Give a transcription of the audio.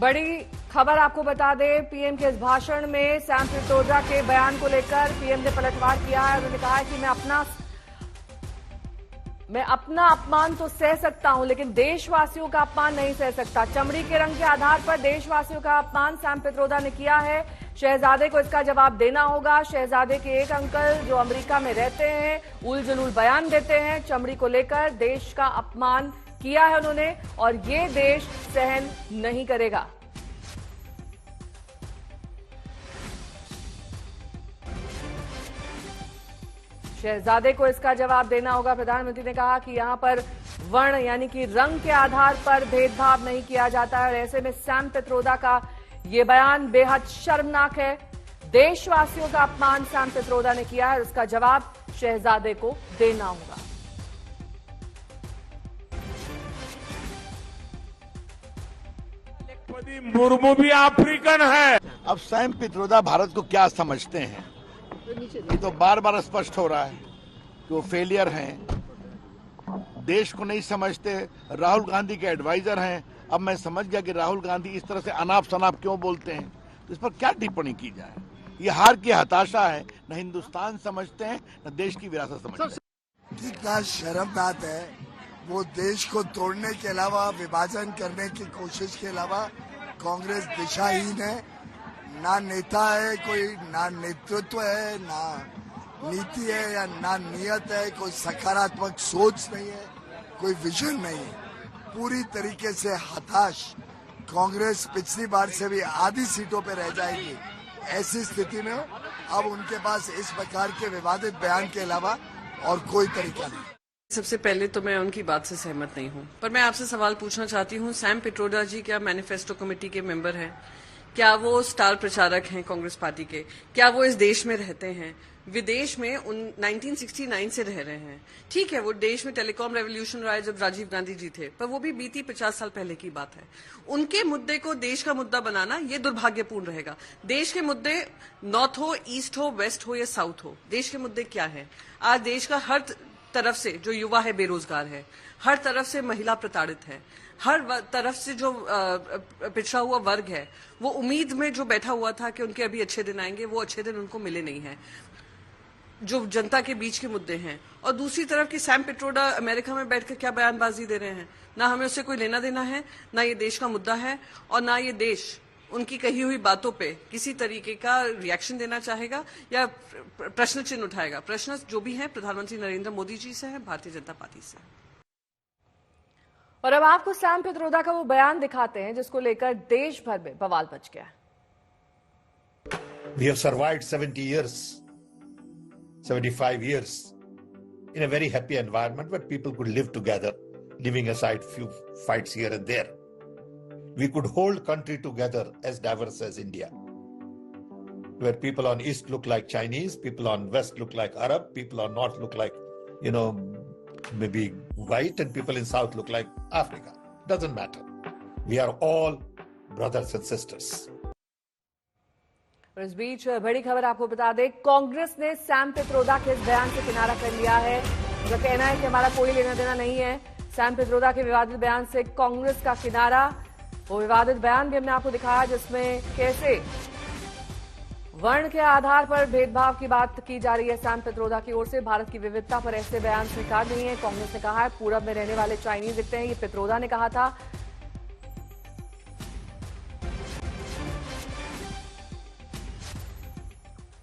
बड़ी खबर आपको बता दें, पीएम के इस भाषण में सैम पित्रोदा के बयान को लेकर पीएम ने पलटवार किया है। उन्होंने कहा है कि मैं अपना अपमान तो सह सकता हूं, लेकिन देशवासियों का अपमान नहीं सह सकता। चमड़ी के रंग के आधार पर देशवासियों का अपमान सैम पित्रोदा ने किया है। शहजादे को इसका जवाब देना होगा। शहजादे के एक अंकल जो अमेरिका में रहते हैं, उल जलूल बयान देते हैं चमड़ी को लेकर। देश का अपमान किया है उन्होंने और ये देश सहन नहीं करेगा। शहजादे को इसका जवाब देना होगा। प्रधानमंत्री ने कहा कि यहां पर वर्ण यानी कि रंग के आधार पर भेदभाव नहीं किया जाता है और ऐसे में सैम पित्रोदा का ये बयान बेहद शर्मनाक है। देशवासियों का अपमान सैम पित्रोदा ने किया है, उसका जवाब शहजादे को देना होगा। मुर्मू भी अफ्रीकन है। अब सैम पित्रोदा भारत को क्या समझते हैं, ये तो बार बार स्पष्ट हो रहा है कि वो फेलियर हैं, देश को नहीं समझते। राहुल गांधी के एडवाइजर हैं। अब मैं समझ गया कि राहुल गांधी इस तरह से अनाप शनाप क्यों बोलते हैं, तो इस पर क्या टिप्पणी की जाए। ये हार की हताशा है। न हिंदुस्तान समझते हैं, न देश की विरासत समझते हैं। कितना शर्मनाक है, वो देश को तोड़ने के अलावा, विभाजन करने की कोशिश के अलावा कांग्रेस दिशाहीन है। ना नेता है कोई, ना नेतृत्व है, ना नीति है या ना नियत है, कोई सकारात्मक सोच नहीं है, कोई विजन नहीं है। पूरी तरीके से हताश। कांग्रेस पिछली बार से भी आधी सीटों पे रह जाएगी। ऐसी स्थिति में अब उनके पास इस प्रकार के विवादित बयान के अलावा और कोई तरीका नहीं। सबसे पहले तो मैं उनकी बात से सहमत नहीं हूं, पर मैं आपसे सवाल पूछना चाहती हूं। सैम पित्रोदा जी क्या मैनिफेस्टो कमेटी के मेंबर हैं? क्या वो स्टार प्रचारक हैं कांग्रेस पार्टी के? क्या वो इस देश में रहते हैं? विदेश में 1969 से रह रहे हैं। ठीक है, वो देश में टेलीकॉम रेवोल्यूशन रहा है जब राजीव गांधी जी थे, पर वो भी बीती 50 साल पहले की बात है। उनके मुद्दे को देश का मुद्दा बनाना ये दुर्भाग्यपूर्ण रहेगा। देश के मुद्दे नॉर्थ हो, ईस्ट हो, वेस्ट हो या साउथ हो, देश के मुद्दे क्या है? आज देश का हर तरफ से जो युवा है बेरोजगार है, हर तरफ से महिला प्रताड़ित है, हर तरफ से जो पिछड़ा हुआ वर्ग है वो उम्मीद में जो बैठा हुआ था कि उनके अभी अच्छे दिन आएंगे, वो अच्छे दिन उनको मिले नहीं हैं। जो जनता के बीच के मुद्दे हैं, और दूसरी तरफ की सैम पित्रोदा अमेरिका में बैठकर क्या बयानबाजी दे रहे हैं। ना हमें उससे कोई लेना देना है, ना ये देश का मुद्दा है, और ना ये देश उनकी कही हुई बातों पे किसी तरीके का रिएक्शन देना चाहेगा या प्रश्न चिन्ह उठाएगा। प्रश्न जो भी है प्रधानमंत्री नरेंद्र मोदी जी से है, भारतीय जनता पार्टी से। और अब आपको सैम पित्रोदा का वो बयान दिखाते हैं जिसको लेकर देश भर में बवाल मच गया। We have survived 70 years, 75 years in a very happy environment where people could live together, leaving aside few fights here and there. We could hold country together as diverse as India, where people on east look like Chinese, people on west look like Arab, people on north look like, maybe white, and people in south look like Africa. Doesn't matter. We are all brothers and sisters. और इस बीच बड़ी खबर आपको बता दें, कांग्रेस ने Sam Pitroda के इस बयान से किनारा कर लिया है। उनका कहना है कि हमारा कोई लेना देना नहीं है। सैम पित्रोदा के विवादित बयान से कांग्रेस का किनारा। वो विवादित बयान भी हमने आपको दिखाया जिसमें कैसे वर्ण के आधार पर भेदभाव की बात की जा रही है सैम पित्रोदा की ओर से। भारत की विविधता पर ऐसे बयान स्वीकार नहीं है। कांग्रेस ने कहा है पूरब में रहने वाले चाइनीज दिखते हैं, ये पित्रोदा ने कहा था।